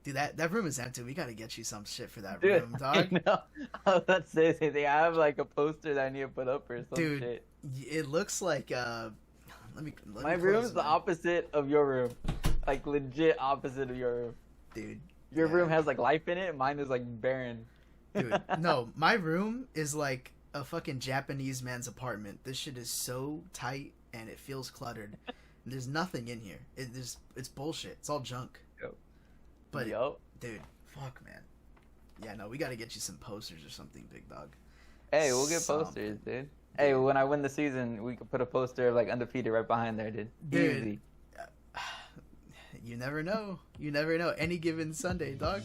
Dude, that room is empty. We gotta get you some shit for that Dude, room, I dog. know. I was about to say the same thing. I have like a poster that I need to put up or some Dude, shit. it looks like let me My close room's the my opposite of your room. Like legit opposite of your room. dude. Your Yeah, room has like life in it, mine is like barren. dude. No, my room is like a fucking Japanese man's apartment. This shit is so tight and it feels cluttered. There's nothing in here. It's bullshit. It's all junk. Yo. But Yup. dude, fuck man. Yeah, no, we gotta get you some posters or something, big dog. Hey, we'll get posters, Something, dude. Hey, dude. when I win the season, we could put a poster of like undefeated right behind there, dude. Dude, Easy. you never know. You never know. Any given Sunday, dog.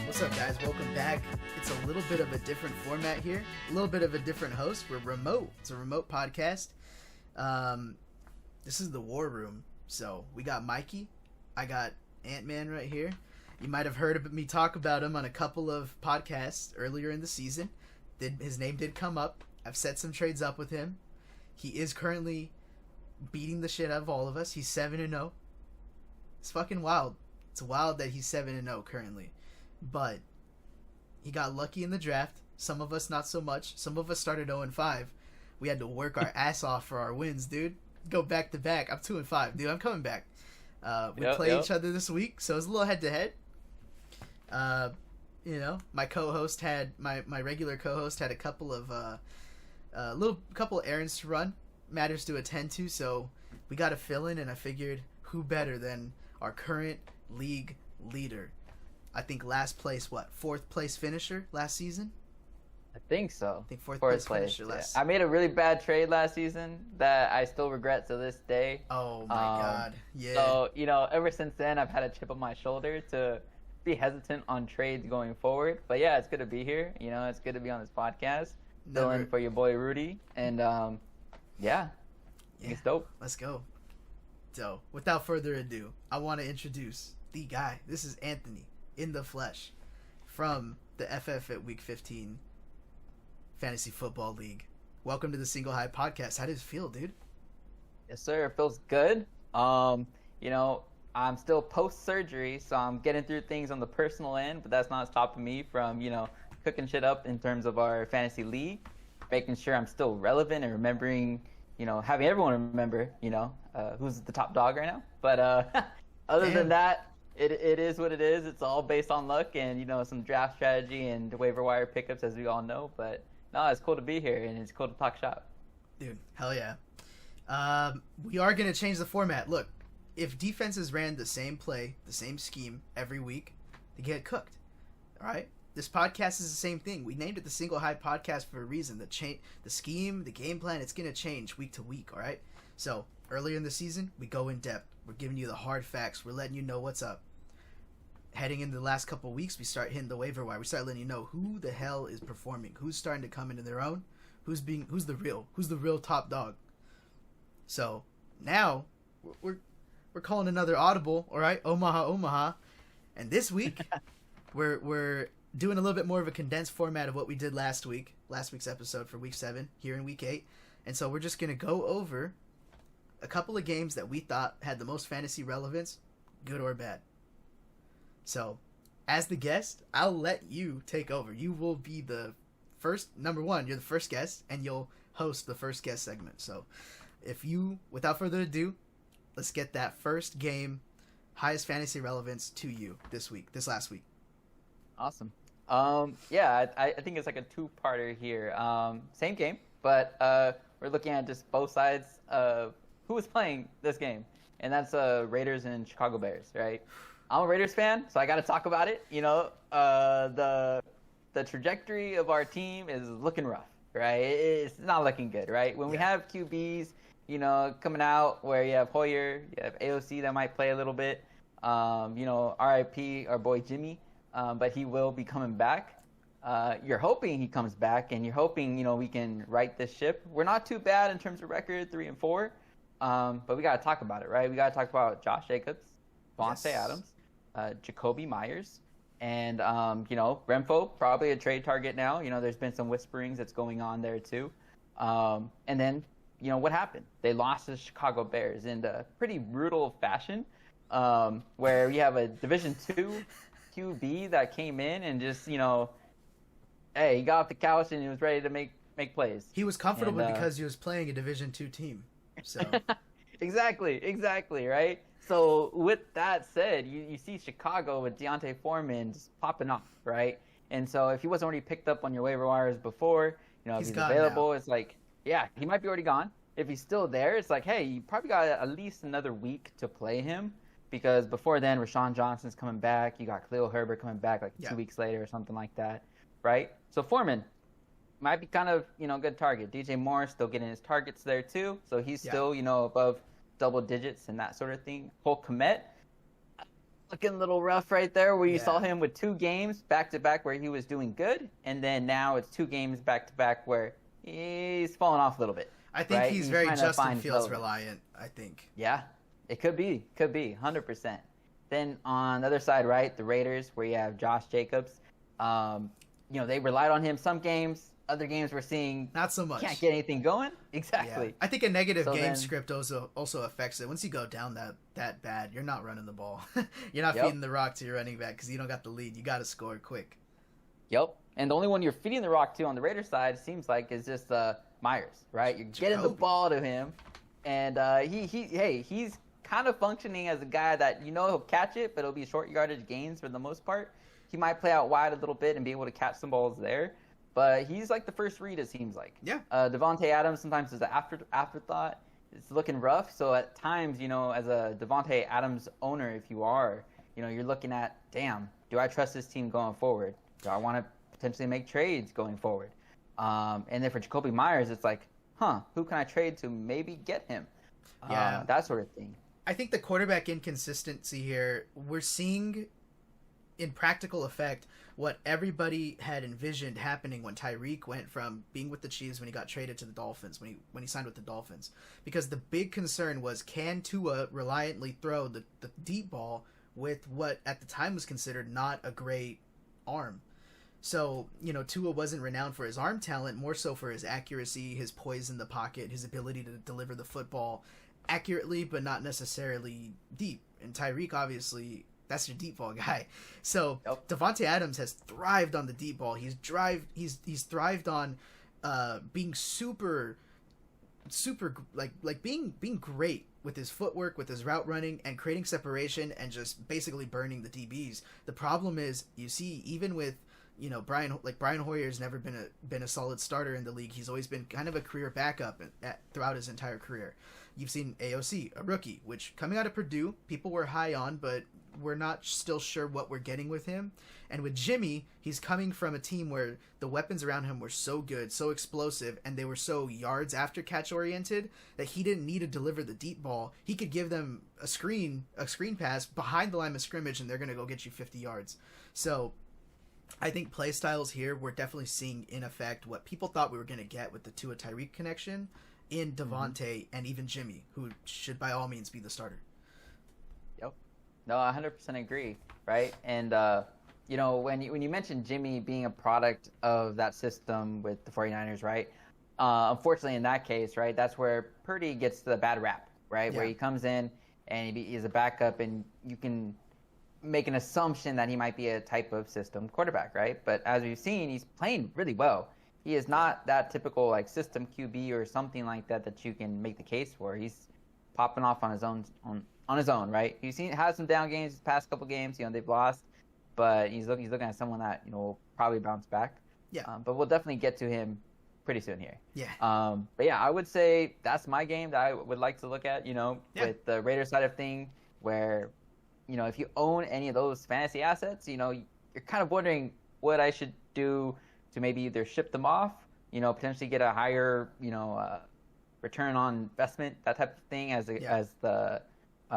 What's up, guys? Welcome back. It's a little bit of a different format here. A little bit of a different host. We're remote. It's a remote podcast. This is the War Room. So we got Mikey. I got Ant-Man right here. You might have heard me talk about him on a couple of podcasts earlier in the season. His name did come up. I've set some trades up with him. He is currently beating the shit out of all of us. He's 7-0. It's fucking wild. It's wild that he's 7-0 currently. But he got lucky in the draft. Some of us not so much. Some of us started 0-5. We had to work our ass off for our wins, dude. Go back to back. I'm 2-5, dude. I'm coming back. We play each other this week, so it's a little head to head. My co-host had my regular co-host had a couple of couple errands to run, matters to attend to, so we got to fill in, and I figured who better than our current league leader. I think last place, fourth place finisher last season? I think so. I think fourth Place. finisher Yeah. last. I made a really bad trade last season that I still regret to this day. Oh my god. Yeah. So, ever since then, I've had a chip on my shoulder to be hesitant on trades going forward. But yeah, it's good to be here. It's good to be on this podcast. Filling for your boy Rudy. And yeah, it's dope. Let's go. So, without further ado, I want to introduce the guy. This is Anthony in the flesh from the FF at Week 15 Fantasy Football League. Welcome to the Single High Podcast. How does it feel, dude? Yes, sir. It feels good. I'm still post-surgery, so I'm getting through things on the personal end, but that's not stopping me from, cooking shit up in terms of our fantasy league, making sure I'm still relevant and remembering, having everyone remember, who's the top dog right now. But other than that, it is what it is. It's all based on luck and, some draft strategy and waiver wire pickups, as we all know. But no, it's cool to be here, and it's cool to talk shop. Dude, hell yeah. We are going to change the format. Look, if defenses ran the same play, the same scheme every week, they get cooked. All right? This podcast is the same thing. We named it the Single High Podcast for a reason. The scheme, the game plan, it's going to change week to week, all right? So, earlier in the season, we go in depth. We're giving you the hard facts. We're letting you know what's up. Heading into the last couple of weeks, we start hitting the waiver wire. We start letting you know who the hell is performing, who's starting to come into their own, who's the real top dog. So, now we're calling another audible, all right? Omaha. And this week we're doing a little bit more of a condensed format of what we did last week's episode for week 7 here in week 8. And so we're just going to go over a couple of games that we thought had the most fantasy relevance, good or bad. So, as the guest, I'll let you take over. You will be the first, number one, you're the first guest, and you'll host the first guest segment. So, without further ado, let's get that first game, highest fantasy relevance to you this last week. Awesome. I think it's like a two-parter here. Same game, but we're looking at just both sides of who is playing this game, and that's Raiders and Chicago Bears, right? I'm a Raiders fan, so I got to talk about it. The trajectory of our team is looking rough, right? It's not looking good, right? When we have QBs, coming out where you have Hoyer, you have AOC that might play a little bit, RIP, our boy Jimmy, but he will be coming back. You're hoping he comes back, and you're hoping, we can right this ship. We're not too bad in terms of record, 3-4, but we got to talk about it, right? We got to talk about Josh Jacobs, Vontae Adams, Jacoby Myers, and, Renfro, probably a trade target now. There's been some whisperings that's going on there too. And then, what happened? They lost to the Chicago Bears in a pretty brutal fashion, where you have a Division II QB that came in and just, hey, he got off the couch and he was ready to make plays. He was comfortable because he was playing a Division II team. So exactly, right? So with that said, you see Chicago with Deontay Foreman just popping off, right? And so if he wasn't already picked up on your waiver wires before, if he's available, now. It's like, yeah, he might be already gone. If he's still there, it's like, hey, you probably got at least another week to play him, because before then, Rashawn Johnson's coming back. You got Khalil Herbert coming back like 2 weeks later or something like that, right? So Foreman might be kind of, good target. DJ Moore still getting his targets there too, so he's still, above double digits and that sort of thing. Cole Kmet, looking a little rough right there, where you saw him with 2 games back-to-back where he was doing good, and then now it's 2 games back-to-back where he's falling off a little bit. I think he's very Justin Fields reliant, I think. Yeah, it could be, 100%. Then on the other side, right, the Raiders, where you have Josh Jacobs, they relied on him some games. Other games we're seeing not so much. Can't get anything going. Exactly. Yeah. I think a negative game script also affects it. Once you go down that bad, you're not running the ball. You're not feeding the rock to your running back because you don't got the lead. You got to score quick. Yep. And the only one you're feeding the rock to on the Raiders side seems like is just Myers, right? You're getting the ball to him, and he's kind of functioning as a guy that he'll catch it, but it'll be short yardage gains for the most part. He might play out wide a little bit and be able to catch some balls there. But he's like the first read, it seems like. Yeah. Devontae Adams sometimes is an afterthought. It's looking rough. So at times, as a Devontae Adams owner, if you are, you're looking at, damn, do I trust this team going forward? Do I want to potentially make trades going forward? And then for Jacoby Myers, it's like, who can I trade to maybe get him? Yeah. That sort of thing. I think the quarterback inconsistency here, we're seeing in practical effect what everybody had envisioned happening when Tyreek went from being with the Chiefs when he got traded to the Dolphins, when he signed with the Dolphins. Because the big concern was, can Tua reliantly throw the deep ball with what at the time was considered not a great arm? So, Tua wasn't renowned for his arm talent, more so for his accuracy, his poise in the pocket, his ability to deliver the football accurately but not necessarily deep. And Tyreek, obviously, that's your deep ball guy. So Devontae Adams has thrived on the deep ball. He's thrived on being super being great with his footwork, with his route running, and creating separation and just basically burning the DBs. The problem is, you see, even with Brian Hoyer's never been a solid starter in the league. He's always been kind of a career backup throughout his entire career. You've seen AOC, a rookie, which coming out of Purdue, people were high on, but we're not still sure what we're getting with him. And with Jimmy, he's coming from a team where the weapons around him were so good, so explosive, and they were so yards after catch oriented that he didn't need to deliver the deep ball. He could give them a screen pass behind the line of scrimmage, and they're going to go get you 50 yards. So I think play styles here, we're definitely seeing in effect what people thought we were going to get with the Tua Tyreek connection in Devontae and even Jimmy, who should by all means be the starter. Yep. No, I 100% agree, right? And, when you mentioned Jimmy being a product of that system with the 49ers, right? Unfortunately, in that case, right, that's where Purdy gets the bad rap, right? Yeah. Where he comes in and he's a backup, and you can make an assumption that he might be a type of system quarterback, right? But as we've seen, he's playing really well. He is not that typical system QB or something like that you can make the case for. He's popping off on his own, right? He's had some down games these past couple games. They've lost, but he's looking at someone that will probably bounce back. Yeah. But we'll definitely get to him pretty soon here. Yeah. But yeah, I would say that's my game that I would like to look at. With the Raiders side of thing, where if you own any of those fantasy assets, you're kind of wondering what I should do to maybe either ship them off, potentially get a higher, return on investment, that type of thing as the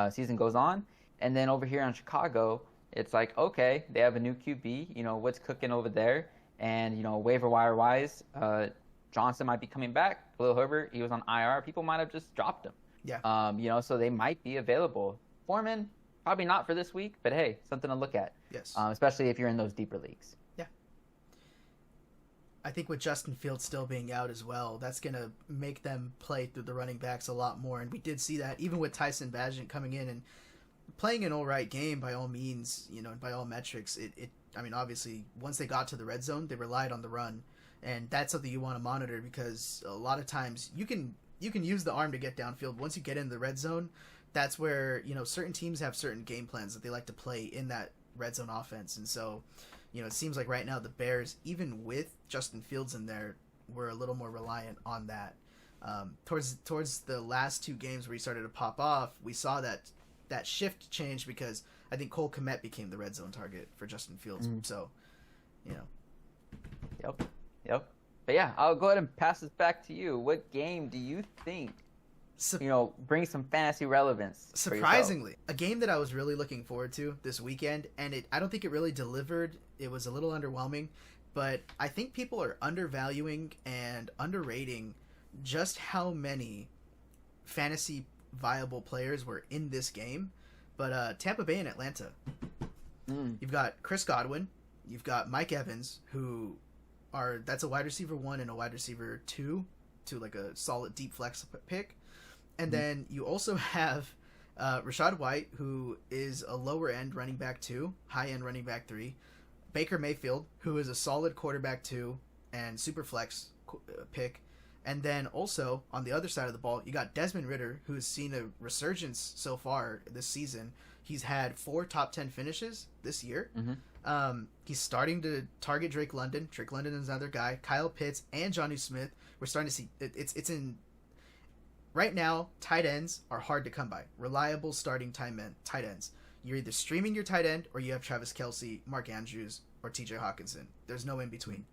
season goes on. And then over here in Chicago, it's like, okay, they have a new QB, what's cooking over there. And, waiver wire wise, Johnson might be coming back. Khalil Herbert, he was on IR. People might have just dropped him. Yeah. So they might be available. Foreman, probably not for this week, but hey, something to look at. Yes. Especially if you're in those deeper leagues. Yeah. I think with Justin Fields still being out as well, that's going to make them play through the running backs a lot more. And we did see that even with Tyson Bagent coming in and playing an all right game by all means, and by all metrics. I mean, obviously, once they got to the red zone, they relied on the run. And that's something you want to monitor because a lot of times you can use the arm to get downfield. Once you get in the red zone, that's where, certain teams have certain game plans that they like to play in that red zone offense. And so, it seems like right now the Bears, even with Justin Fields in there, were a little more reliant on that. Towards the last two games where he started to pop off, we saw that shift change because I think Cole Kmet became the red zone target for Justin Fields. So, Yep. But yeah, I'll go ahead and pass this back to you. What game do you think, brings some fantasy relevance? Surprisingly, a game that I was really looking forward to this weekend, and I don't think it really delivered. It was a little underwhelming, but I think people are undervaluing and underrating just how many fantasy viable players were in this game. But Tampa Bay and Atlanta. You've got Chris Godwin. You've got Mike Evans, that's a wide receiver 1 and a wide receiver 2 to like a solid deep flex pick. And then you also have Rachaad White, who is a lower end running back 2, high end running back 3. Baker Mayfield, who is a solid quarterback 2 and super flex pick. And then also on the other side of the ball, you got Desmond Ridder, who's seen a resurgence so far this season. He's had 4 top 10 finishes this year. He's starting to target Drake London. Drake London is another guy. Kyle Pitts and Jonnu Smith. We're starting to see it's in right now. Tight ends are hard to come by. Reliable starting tight ends. You're either streaming your tight end or you have Travis Kelce, Mark Andrews, or T.J. Hawkinson. There's no in between.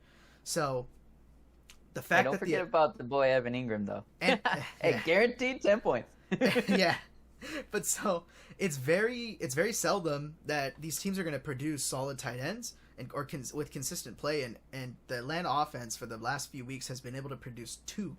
So the fact don't forget about the boy Evan Ingram though. And, hey, guaranteed 10 points. Yeah. But so it's very seldom that these teams are going to produce solid tight ends with consistent play, and the Atlanta offense for the last few weeks has been able to produce 2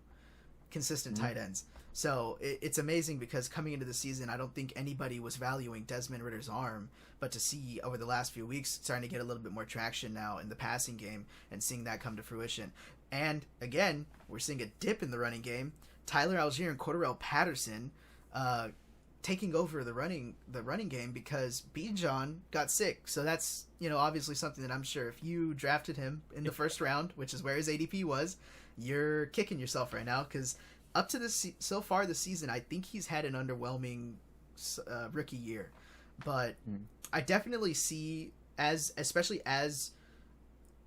consistent tight ends. So it's amazing because coming into the season, I don't think anybody was valuing Desmond Ridder's arm, but to see over the last few weeks starting to get a little bit more traction now in the passing game and seeing that come to fruition. And again, we're seeing a dip in the running game. Tyler Algier and Cordarrelle Patterson taking over the running game because Bijan got sick. So that's, obviously something that I'm sure if you drafted him in the first round, which is where his ADP was, you're kicking yourself right now because up to so far this season, I think he's had an underwhelming rookie year. But I definitely see, especially as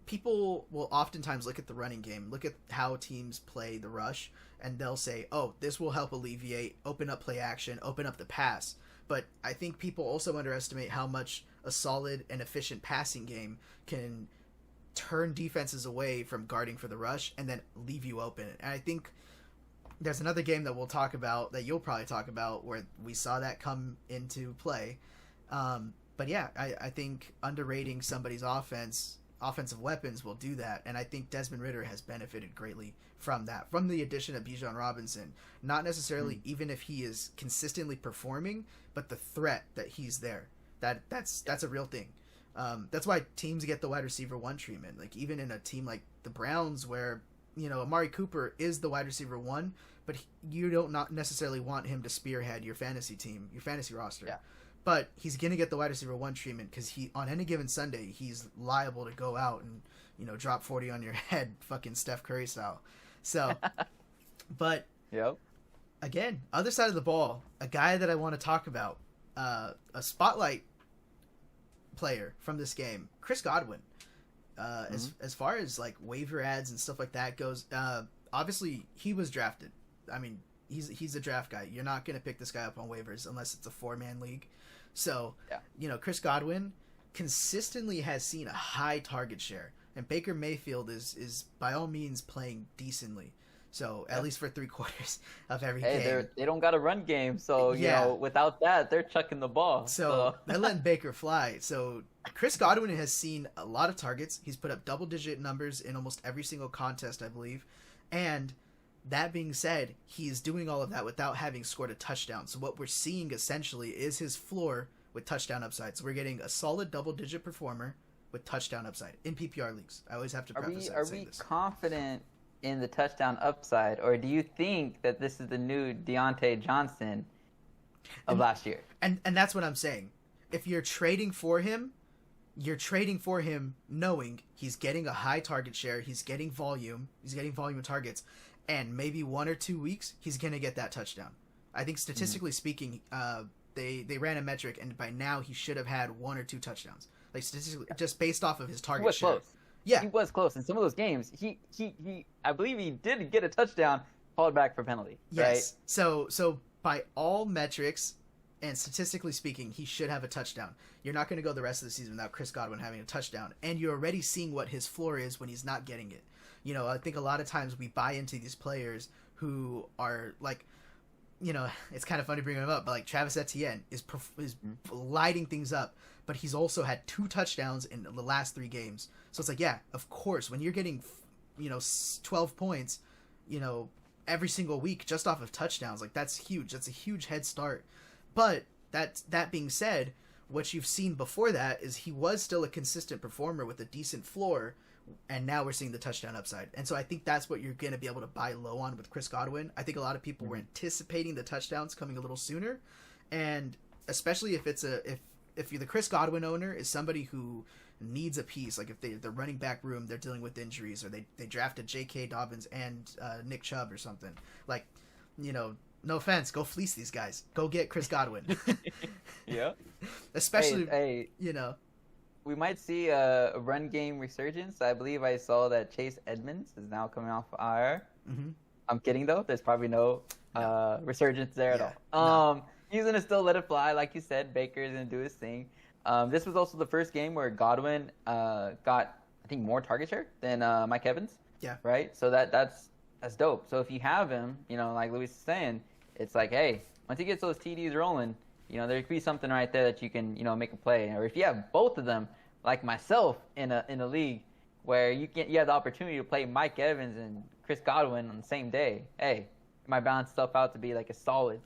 people will oftentimes look at the running game, look at how teams play the rush, and they'll say, oh, this will help alleviate, open up play action, open up the pass. But I think people also underestimate how much a solid and efficient passing game can turn defenses away from guarding for the rush and then leave you open. And I think there's another game that we'll talk about, that you'll probably talk about, where we saw that come into play. But yeah, I think underrating somebody's offensive weapons will do that, and I think Desmond Ridder has benefited greatly from that, from the addition of Bijan Robinson. Not necessarily even if he is consistently performing, but the threat that he's there. That's a real thing. That's why teams get the wide receiver 1 treatment. Like even in a team like the Browns, where Amari Cooper is the wide receiver 1, but you don't not necessarily want him to spearhead your fantasy team, your fantasy roster. Yeah. But he's going to get the wide receiver 1 treatment because on any given Sunday, he's liable to go out and, drop 40 on your head, fucking Steph Curry style. So, but yep. Again, other side of the ball, a guy that I want to talk about, a spotlight player from this game, Chris Godwin. As far as like waiver ads and stuff like that goes, obviously he was drafted. I mean, he's a draft guy. You're not going to pick this guy up on waivers unless it's a 4-man league. So, Chris Godwin consistently has seen a high target share, and Baker Mayfield is by all means playing decently. So at least for 3/4 of every game. They don't got a run game, so without that, they're chucking the ball. So they're letting Baker fly. So Chris Godwin has seen a lot of targets. He's put up double-digit numbers in almost every single contest, I believe. And that being said, he's doing all of that without having scored a touchdown. So what we're seeing essentially is his floor with touchdown upside. So we're getting a solid double-digit performer with touchdown upside in PPR leagues. I always have to Are preface we that are saying we this. confident in the touchdown upside, or do you think that this is the new Deontay Johnson of last year? And that's what I'm saying. If you're trading for him, you're trading for him knowing he's getting a high target share, he's getting volume of targets, and maybe 1 or 2 weeks he's gonna get that touchdown. I think statistically speaking, they ran a metric, and by now he should have had 1 or 2 touchdowns. Like statistically, just based off of his target He was share. close. Yeah, He was close in some of those games. He I believe he did get a touchdown called back for penalty. yes. Right? So by all metrics and statistically speaking, he should have a touchdown. You're not going to go the rest of the season without Chris Godwin having a touchdown, and you're already seeing what his floor is when he's not getting it. You know, I think a lot of times we buy into these players who are like, you know, it's kind of funny bringing him up, but like Travis Etienne is lighting things up, but he's also had 2 touchdowns in the last 3 games. So it's like, yeah, of course, when you're getting, you know, 12 points, you know, every single week just off of touchdowns, like that's huge. That's a huge head start. But that being said, what you've seen before that is he was still a consistent performer with a decent floor, and now we're seeing the touchdown upside. And so I think that's what you're going to be able to buy low on with Chris Godwin. I think a lot of people were anticipating the touchdowns coming a little sooner, and especially if it's if you're the Chris Godwin owner is somebody who needs a piece, like if the running back room, they're dealing with injuries, or they drafted J.K. Dobbins and Nick Chubb or something, like, you know, no offense, go fleece these guys. Go get Chris Godwin. Yeah. Especially, hey, you know. We might see a run game resurgence. I believe I saw that Chase Edmonds is now coming off IR. Mm-hmm. I'm kidding, though. There's probably no resurgence there at all. He's going to still let it fly. Like you said, Baker's going to do his thing. This was also the first game where Godwin got, I think, more target share than Mike Evans. Yeah. Right? So that's dope. So if you have him, you know, like Louis is saying, it's like, hey, once he gets those TDs rolling, you know, there could be something right there that you can, you know, make a play. Or if you have both of them, like myself in a league where you have the opportunity to play Mike Evans and Chris Godwin on the same day, hey, it might balance itself out to be like a solid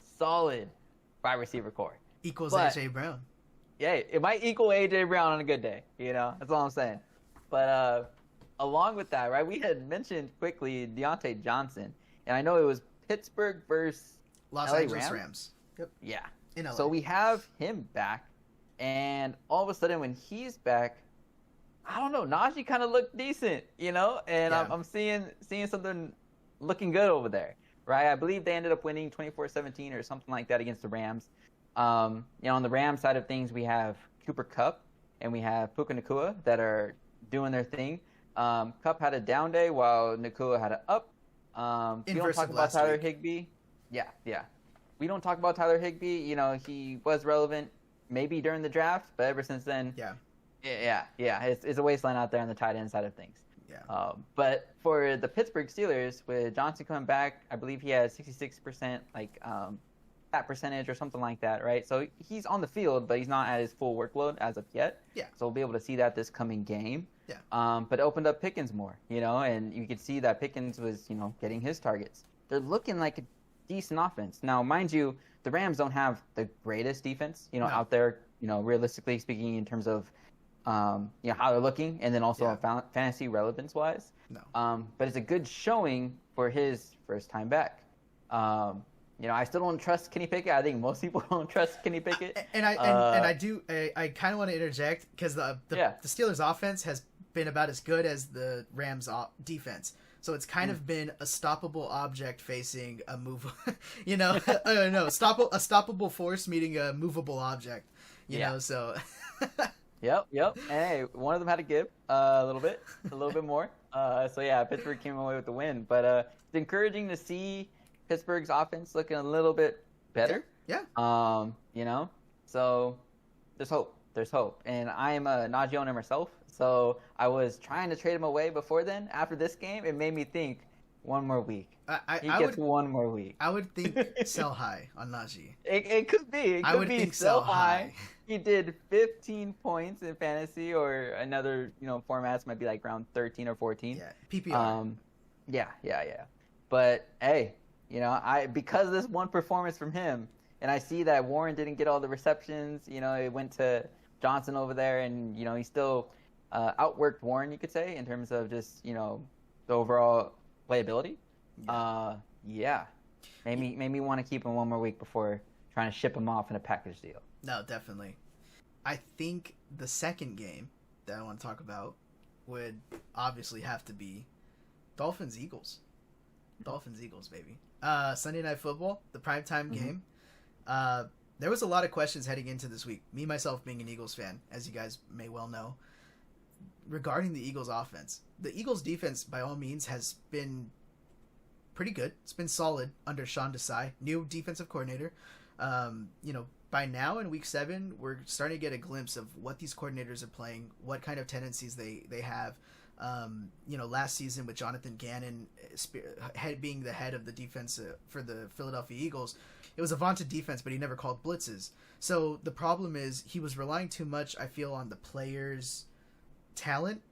wide receiver core. Equals AJ Brown. Yeah, it might equal AJ Brown on a good day. You know, that's all I'm saying. But along with that, right, we had mentioned quickly Deontay Johnson, and I know it was Pittsburgh versus Los LA Angeles Rams. Yep. Yeah. In LA. So we have him back, and all of a sudden when he's back, I don't know, Najee kind of looked decent, you know, and Yeah. I'm seeing something looking good over there, right? I believe they ended up winning 24-17 or something like that against the Rams. You know, on the Rams side of things, we have Cooper Kupp and we have Puka Nacua that are doing their thing. Kupp had a down day while Nacua had an up. We don't talk about Tyler Higbee. Yeah. We don't talk about Tyler Higbee. You know, he was relevant maybe during the draft, but ever since then, yeah. It's a wasteland out there on the tight end side of things. Yeah. But for the Pittsburgh Steelers, with Johnson coming back, I believe he has 66% that percentage or something like that, right? So he's on the field, but he's not at his full workload as of yet. Yeah. So we'll be able to see that this coming game. Yeah. But it opened up Pickens more, you know, and you could see that Pickens was, you know, getting his targets. They're looking like a decent offense. Now, mind you, the Rams don't have the greatest defense, you know, out there, you know, realistically speaking, in terms of, you know, how they're looking, and then also fantasy relevance wise. No. But it's a good showing for his first time back. You know, I still don't trust Kenny Pickett. I think most people don't trust Kenny Pickett. And I do. I kind of want to interject because the Steelers' offense has been about as good as the Rams' defense. So it's kind of been a stoppable object facing a move, you know, no, a stoppable force meeting a movable object, you know, so. Yep. Hey, one of them had to give a little bit more. So yeah, Pittsburgh came away with the win, but it's encouraging to see Pittsburgh's offense looking a little bit better. Yeah. You know, so there's hope. And I am a Najee owner myself. So I was trying to trade him away before then. After this game, it made me think one more week. He gets one more week. I would think sell high on Najee. It could be. I would think sell high. He did 15 points in fantasy, or another, you know, formats might be like around 13 or 14. Yeah, PPR. Yeah. But hey, you know, because of this one performance from him, and I see that Warren didn't get all the receptions. You know, it went to Johnson over there, and you know, he still outworked Warren, you could say, in terms of just the overall playability. Yeah, made me want to keep him one more week before trying to ship him off in a package deal. No, definitely. I think the second game that I want to talk about would obviously have to be Dolphins-Eagles. Dolphins-Eagles, baby. Sunday Night Football, the primetime game. There was a lot of questions heading into this week. Me, myself, being an Eagles fan, as you guys may well know, regarding the Eagles offense. The Eagles defense, by all means, has been pretty good. It's been solid under Sean Desai, new defensive coordinator. By now in week 7, we're starting to get a glimpse of what these coordinators are playing, what kind of tendencies they have. Last season with Jonathan Gannon being the head of the defense for the Philadelphia Eagles, it was a vaunted defense, but he never called blitzes. So the problem is he was relying too much, I feel, on the players' talent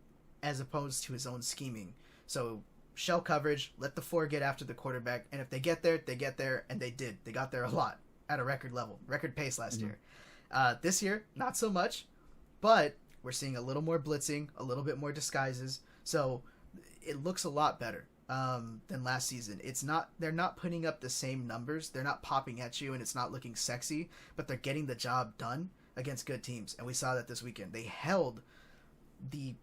as opposed to his own scheming. So shell coverage, let the 4 get after the quarterback, and if they get there, they get there, and they did. They got there a lot at a record level, record pace last year. This year, not so much, but we're seeing a little more blitzing, a little bit more disguises, so it looks a lot better than last season. They're not putting up the same numbers, they're not popping at you, and it's not looking sexy, but they're getting the job done against good teams, and we saw that this weekend. They held the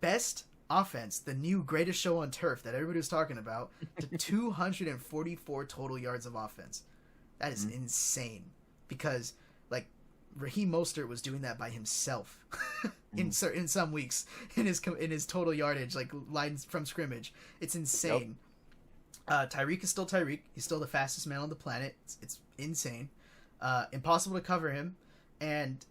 best offense, the new greatest show on turf that everybody was talking about, to 244 total yards of offense. That is insane, because Raheem Mostert was doing that by himself in some weeks in his total yardage, lines from scrimmage. It's insane. Tyreek is still Tyreek. He's still the fastest man on the planet. It's insane. Impossible to cover him, and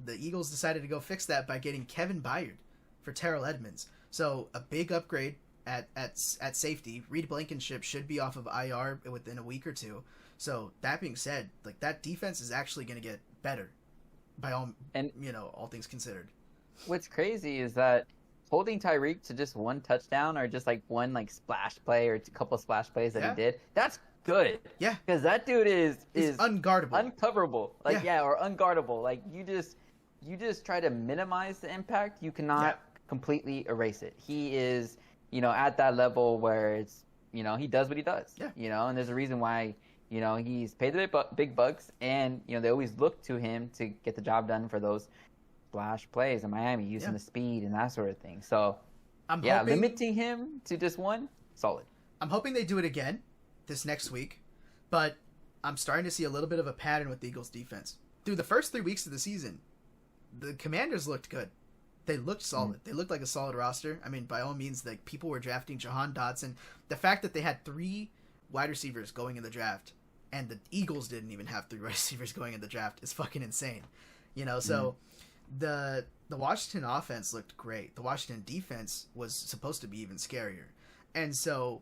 the Eagles decided to go fix that by getting Kevin Byard for Terrell Edmonds. So a big upgrade at safety. Reed Blankenship should be off of IR within a week or two. So that being said, that defense is actually going to get better by all things considered. What's crazy is that holding Tyreek to just one touchdown or just one splash play or a couple of splash plays that he did, that's good. Yeah. Because that dude is unguardable. Uncoverable. Or unguardable. You just try to minimize the impact. You cannot completely erase it. He is, at that level where it's, he does what he does. Yeah. And there's a reason why he's paid the big bucks, and they always look to him to get the job done for those splash plays in Miami, using the speed and that sort of thing. So, limiting him to just one, solid. I'm hoping they do it again this next week, but I'm starting to see a little bit of a pattern with the Eagles' defense. Through the first 3 weeks of the season, the Commanders looked good. They looked solid. They looked like a solid roster. I mean, by all means, people were drafting Jahan Dotson. The fact that they had 3 wide receivers going in the draft, and the Eagles didn't even have 3 wide receivers going in the draft, is fucking insane. So the Washington offense looked great. The Washington defense was supposed to be even scarier. And so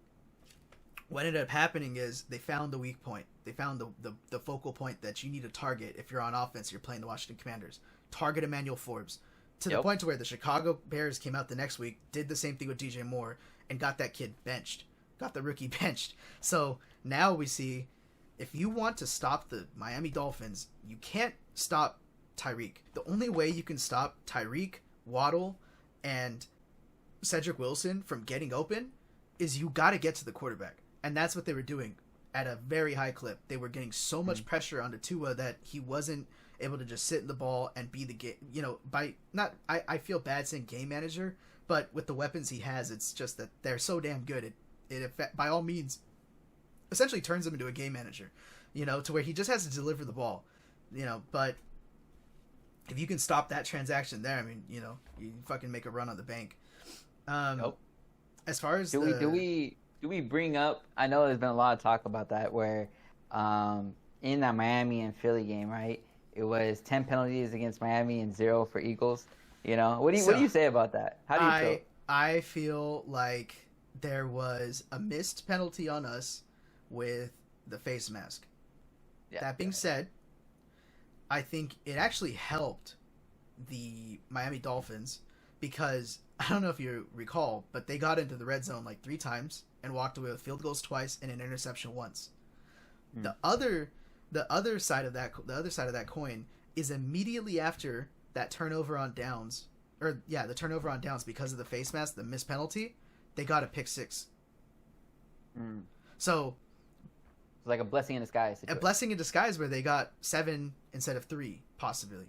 what ended up happening is they found the weak point. They found the focal point that you need to target if you're on offense, you're playing the Washington Commanders. Target Emmanuel Forbes. To the point to where the Chicago Bears came out the next week, did the same thing with DJ Moore, and got that kid benched. Got the rookie benched. So now we see, if you want to stop the Miami Dolphins, you can't stop Tyreek. The only way you can stop Tyreek, Waddle, and Cedric Wilson from getting open is you got to get to the quarterback. And that's what they were doing at a very high clip. They were getting so much pressure onto Tua that he wasn't able to just sit in the ball and be the game. I feel bad saying game manager, but with the weapons he has, it's just that they're so damn good. It by all means essentially turns him into a game manager, to where he just has to deliver the ball, but if you can stop that transaction there, I mean, you fucking make a run on the bank. As far as do we bring up, I know there's been a lot of talk about that, where in that Miami and Philly game, right, it was 10 penalties against Miami and 0 for Eagles. What do you say about that? How do you feel? I feel like there was a missed penalty on us with the face mask. That being said, I think it actually helped the Miami Dolphins, because I don't know if you recall, but they got into the red zone 3 times and walked away with field goals twice and an interception once. The other side of that coin is immediately after that turnover on downs the turnover on downs because of the face mask, the missed penalty, they got a pick six. So it's like a blessing in disguise situation. A blessing in disguise where they got 7 instead of 3, possibly.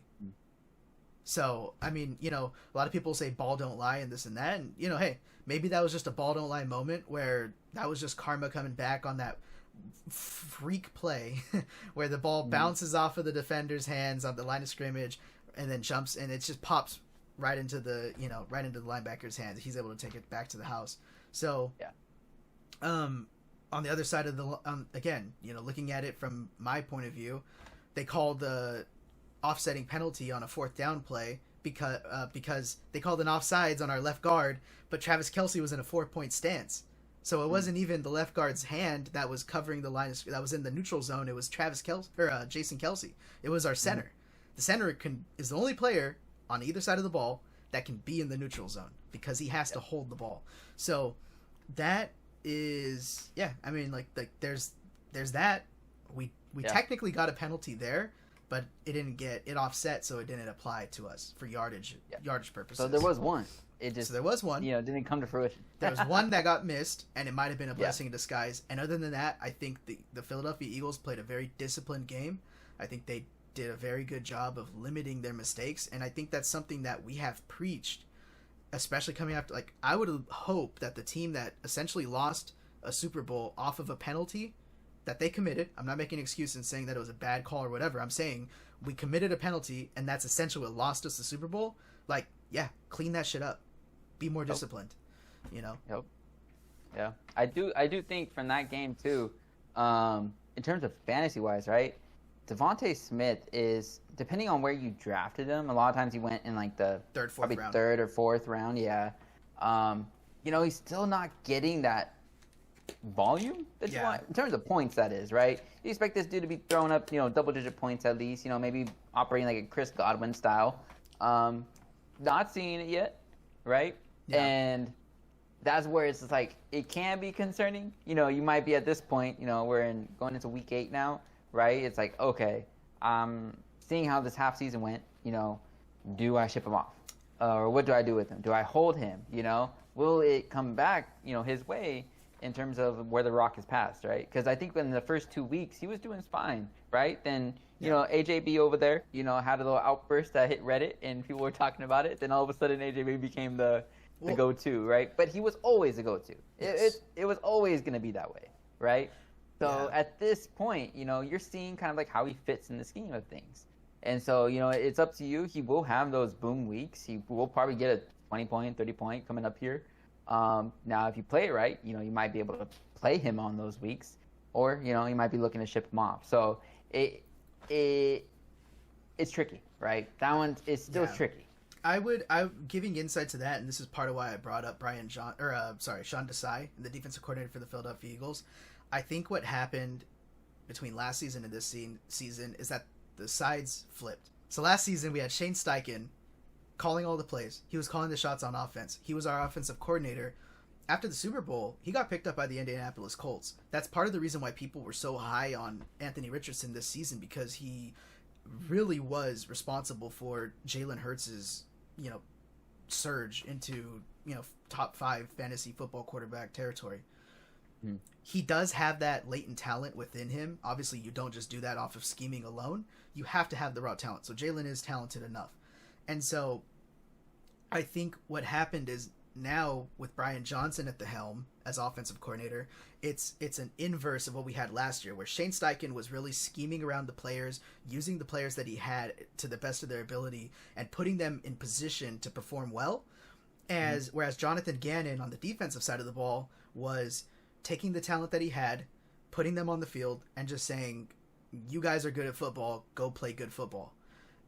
So, I mean, you know, a lot of people say ball don't lie and this and that. And, you know, hey, maybe that was just a ball don't lie moment where that was just karma coming back on that freak play where the ball bounces off of the defender's hands on the line of scrimmage and then jumps and it just pops right into the linebacker's hands. He's able to take it back to the house. So, on the other side of the, again, you know, looking at it from my point of view, they called the offsetting penalty on a 4th down play because they called an offsides on our left guard, but Travis Kelce was in a 4-point stance. So it wasn't even the left guard's hand that was covering the line that was in the neutral zone. It was Travis Kelce or Jason Kelce. It was our center. The center is the only player on either side of the ball that can be in the neutral zone because he has to hold the ball. So that is, I mean, like there's that. We technically got a penalty there, but it offset, so it didn't apply to us for yardage purposes. So there was one. There was one. You know, didn't come to fruition. There was one that got missed, and it might have been a blessing in disguise. And other than that, I think the Philadelphia Eagles played a very disciplined game. I think they did a very good job of limiting their mistakes, and I think that's something that we have preached, especially coming after. Like, I would hope that the team that essentially lost a Super Bowl off of a penalty that they committed. I'm not making an excuse and saying that it was a bad call or whatever. I'm saying we committed a penalty, and that's essentially what lost us the Super Bowl. Like, clean that shit up. Be more disciplined, you know? Yep. Yeah. I do think from that game, too, in terms of fantasy-wise, right, Devontae Smith is, depending on where you drafted him, a lot of times he went in, like, the third or fourth round, you know, he's still not getting that volume that you want, in terms of points, that is, right? You expect this dude to be throwing up, you know, double-digit points at least, you know, maybe operating like a Chris Godwin style. Not seeing it yet, right? Yeah. And that's where it's like, it can be concerning. You know, you might be at this point, you know, we're going into week 8 now, right? It's like, okay, seeing how this half season went, you know, do I ship him off? Or what do I do with him? Do I hold him? You know, will it come back, you know, his way in terms of where the rock has passed, right? Because I think in the first 2 weeks, he was doing fine, right? Then, you know, AJB over there, you know, had a little outburst that hit Reddit and people were talking about it. Then all of a sudden, AJB became the go-to, right? But he was always the go-to. It was always going to be that way, right? So at this point, you know, you're seeing kind of like how he fits in the scheme of things. And so, you know, it's up to you. He will have those boom weeks. He will probably get a 20-point, 30-point coming up here. Now, if you play it right, you know, you might be able to play him on those weeks. Or, you know, you might be looking to ship him off. So it's tricky, right? That one is still tricky. I'm giving insight to that, and this is part of why I brought up Sean Desai, the defensive coordinator for the Philadelphia Eagles. I think what happened between last season and this season is that the sides flipped. So last season we had Shane Steichen calling all the plays. He was calling the shots on offense. He was our offensive coordinator. After the Super Bowl, he got picked up by the Indianapolis Colts. That's part of the reason why people were so high on Anthony Richardson this season, because he really was responsible for Jalen Hurts' you know, surge into, you know, top 5 fantasy football quarterback territory. He does have that latent talent within him. Obviously, you don't just do that off of scheming alone. You have to have the raw talent. So Jalen is talented enough. And so I think what happened is now with Brian Johnson at the helm as offensive coordinator, it's an inverse of what we had last year, where Shane Steichen was really scheming around the players, using the players that he had to the best of their ability and putting them in position to perform well. Whereas Jonathan Gannon on the defensive side of the ball was taking the talent that he had, putting them on the field, and just saying, you guys are good at football, go play good football.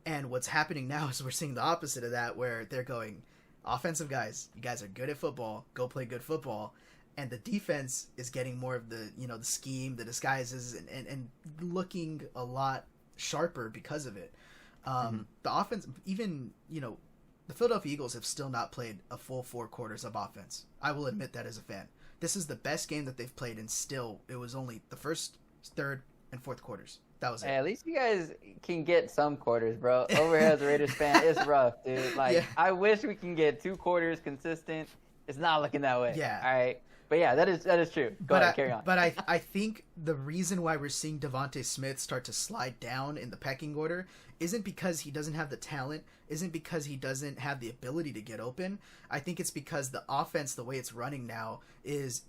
And what's happening now is we're seeing the opposite of that, where they're going, offensive guys, you guys are good at football, go play good football. And the defense is getting more of the, you know, the scheme, the disguises, and looking a lot sharper because of it. The offense, even, you know, the Philadelphia Eagles have still not played a full 4 quarters of offense. I will admit that as a fan. This is the best game that they've played, and still, it was only the first, third, and fourth quarters. That was it. Hey, at least you guys can get some quarters, bro. Over here as a Raiders fan, it's rough, dude. Like, Yeah. I wish we can get 2 quarters consistent. It's not looking that way. Yeah. All right. But yeah, that is true. Go ahead, carry on. But I think the reason why we're seeing Devontae Smith start to slide down in the pecking order isn't because he doesn't have the talent, isn't because he doesn't have the ability to get open. I think it's because the offense, the way it's running now, is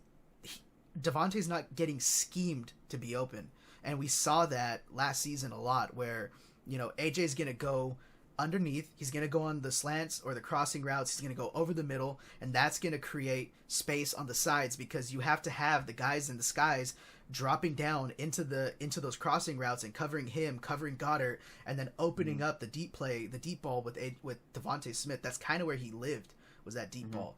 Devontae's not getting schemed to be open. And we saw that last season a lot where, AJ's going to go underneath, he's going to go on the slants or the crossing routes, he's going to go over the middle, and that's going to create space on the sides because you have to have the guys in the skies dropping down into those crossing routes and covering him, covering Goddard, and then opening up the deep play, the deep ball with Devontae Smith. That's kind of where he lived, was that deep ball.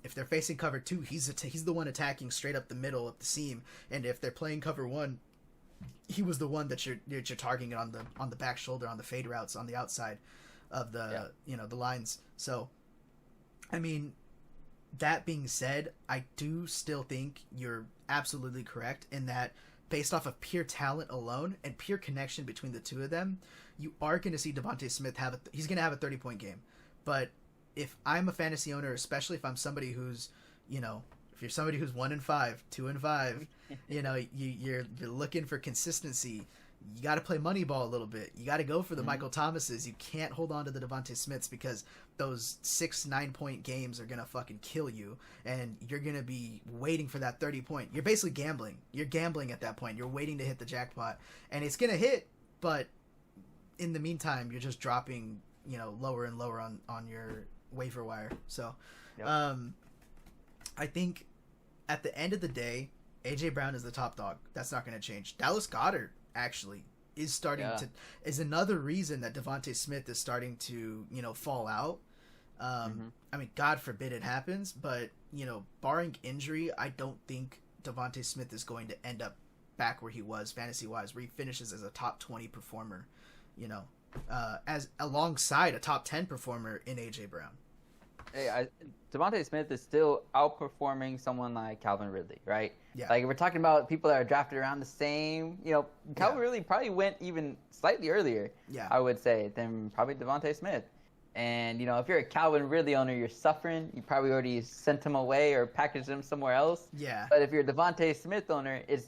If they're facing cover 2, he's the one attacking straight up the middle of the seam, and if they're playing cover 1, he was the one that you're targeting on the back shoulder, on the fade routes, on the outside of the the lines. So, I mean, that being said, I do still think you're absolutely correct in that based off of pure talent alone and pure connection between the two of them, you are going to see Devontae Smith he's going to have a 30-point game. But if I'm a fantasy owner, especially if I'm somebody who's, if you're somebody who's 1-5, 2-5, you're looking for consistency. You got to play Moneyball a little bit. You got to go for the Michael Thomases. You can't hold on to the Devontae Smiths because those 6-9 point games are gonna fucking kill you, and you're gonna be waiting for that 30-point. You're basically gambling. You're gambling at that point. You're waiting to hit the jackpot, and it's gonna hit, but in the meantime, you're just dropping, lower and lower on your waiver wire. So, yep. I think at the end of the day, AJ Brown is the top dog. That's not going to change. Dallas Goedert actually is starting is another reason that Devontae Smith is starting to, fall out. I mean, God forbid it happens, but, barring injury, I don't think Devontae Smith is going to end up back where he was fantasy-wise, where he finishes as a top 20 performer, as alongside a top 10 performer in AJ Brown. Hey, Devontae Smith is still outperforming someone like Calvin Ridley, right? Yeah. Like, we're talking about people that are drafted around the same, Calvin Ridley probably went even slightly earlier, I would say, than probably Devontae Smith. And, if you're a Calvin Ridley owner, you're suffering. You probably already sent him away or packaged him somewhere else. Yeah. But if you're a Devontae Smith owner, it's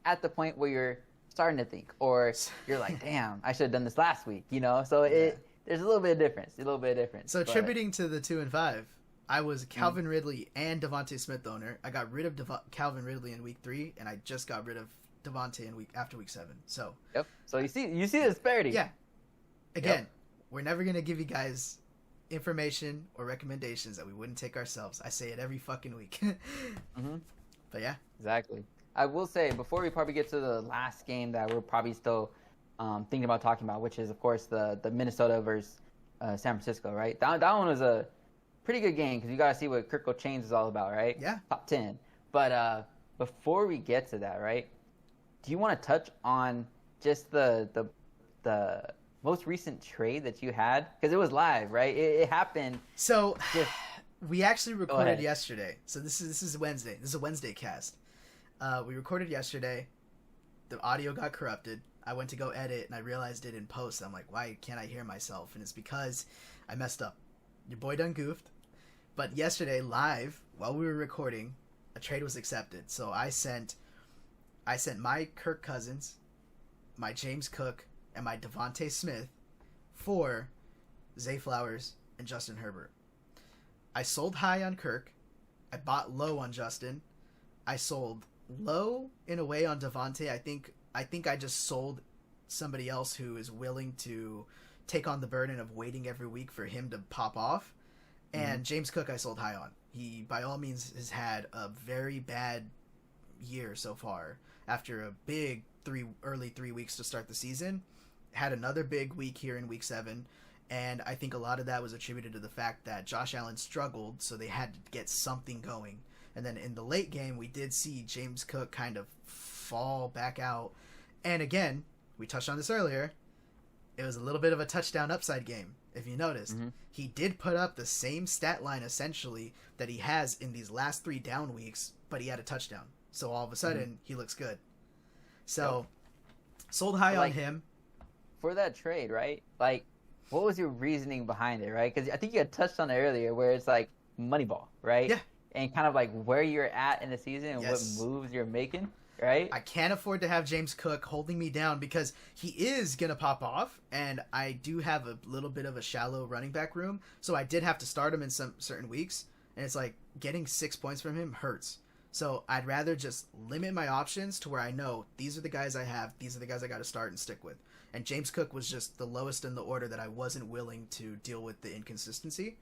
at the point where you're starting to think, or you're like, damn, I should have done this last week, So there's a little bit of difference. So attributing to the 2-5, I was Calvin Ridley and Devontae Smith owner. I got rid of Calvin Ridley in week 3, and I just got rid of Devontae after week 7. So yep. So you see the disparity. Yeah. Again, we're never gonna give you guys information or recommendations that we wouldn't take ourselves. I say it every fucking week. But yeah, exactly. I will say before we probably get to the last game that we're probably still thinking about talking about, which is of course the Minnesota versus San Francisco, right? That one was a pretty good game because you got to see what Kirk Chains is all about, right? Yeah. Top 10. But before we get to that, right? Do you want to touch on just the most recent trade that you had? Because it was live, right? It happened. So we actually recorded yesterday. So this is Wednesday. This is a Wednesday cast. We recorded yesterday. The audio got corrupted. I went to go edit, and I realized it in post. I'm like, why can't I hear myself? And it's because I messed up. Your boy done goofed. But yesterday, live, while we were recording, a trade was accepted. So I sent my Kirk Cousins, my James Cook, and my Devontae Smith for Zay Flowers and Justin Herbert. I sold high on Kirk. I bought low on Justin. I sold low in a way on Devontae. I think I just sold somebody else who is willing to take on the burden of waiting every week for him to pop off. And James Cook I sold high on. He, by all means, has had a very bad year so far. After a big early 3 weeks to start the season, had another big week here in week 7. And I think a lot of that was attributed to the fact that Josh Allen struggled, so they had to get something going. And then in the late game, we did see James Cook kind of fall back out. And again, we touched on this earlier, it was a little bit of a touchdown upside game, if you noticed. He did put up the same stat line, essentially, that he has in these last 3 down weeks, but he had a touchdown. So all of a sudden, he looks good. So Sold high on like, him. For that trade, right? Like, what was your reasoning behind it, right? Because I think you had touched on it earlier, where it's like Moneyball, right? Yeah. And kind of like where you're at in the season and what moves you're making, right? I can't afford to have James Cook holding me down because he is going to pop off, and I do have a little bit of a shallow running back room, so I did have to start him in some certain weeks, and it's like getting 6 points from him hurts. So I'd rather just limit my options to where I know these are the guys I have, these are the guys I got to start and stick with. And James Cook was just the lowest in the order that I wasn't willing to deal with the inconsistency.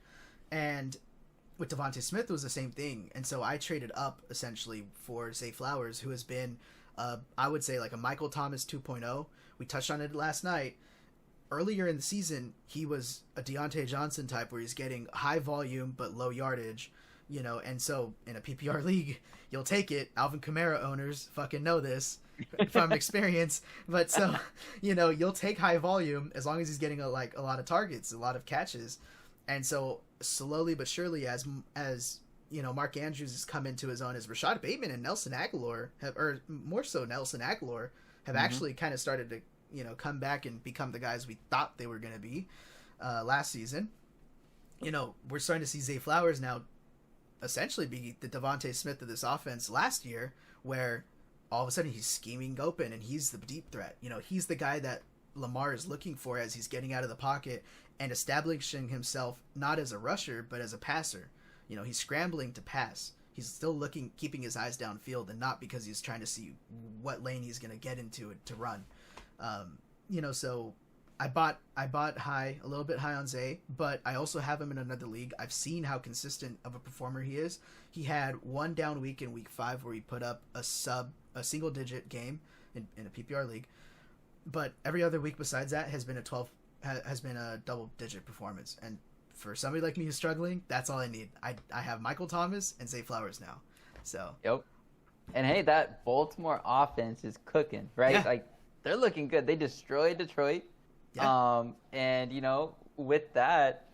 And with Devontae Smith, it was the same thing. And so I traded up, essentially, for Zay Flowers, who has been, I would say, like a Michael Thomas 2.0. We touched on it last night. Earlier in the season, he was a Deontay Johnson type where he's getting high volume but low yardage, and so in a PPR league, you'll take it. Alvin Kamara owners fucking know this from experience. But so, you'll take high volume as long as he's getting a lot of targets, a lot of catches. And so slowly but surely, as Mark Andrews has come into his own, as Rashad Bateman and Nelson Aguilar have actually kind of started to, come back and become the guys we thought they were going to be last season. We're starting to see Zay Flowers now essentially be the Devontae Smith of this offense last year, where all of a sudden he's scheming open and he's the deep threat. He's the guy that Lamar is looking for as he's getting out of the pocket and establishing himself not as a rusher but as a passer. He's scrambling to pass. He's still keeping his eyes downfield, and not because he's trying to see what lane he's going to get into to run. So I bought a little bit high on Zay, but I also have him in another league. I've seen how consistent of a performer he is. He had one down week in week 5 where he put up a single digit game in a PPR league, but every other week besides that has been a double digit performance. And for somebody like me who's struggling, that's all I need. I have Michael Thomas and Zay Flowers now. So yep. And hey, that Baltimore offense is cooking, right? Yeah. Like, they're looking good. They destroyed Detroit. Yeah. And with that,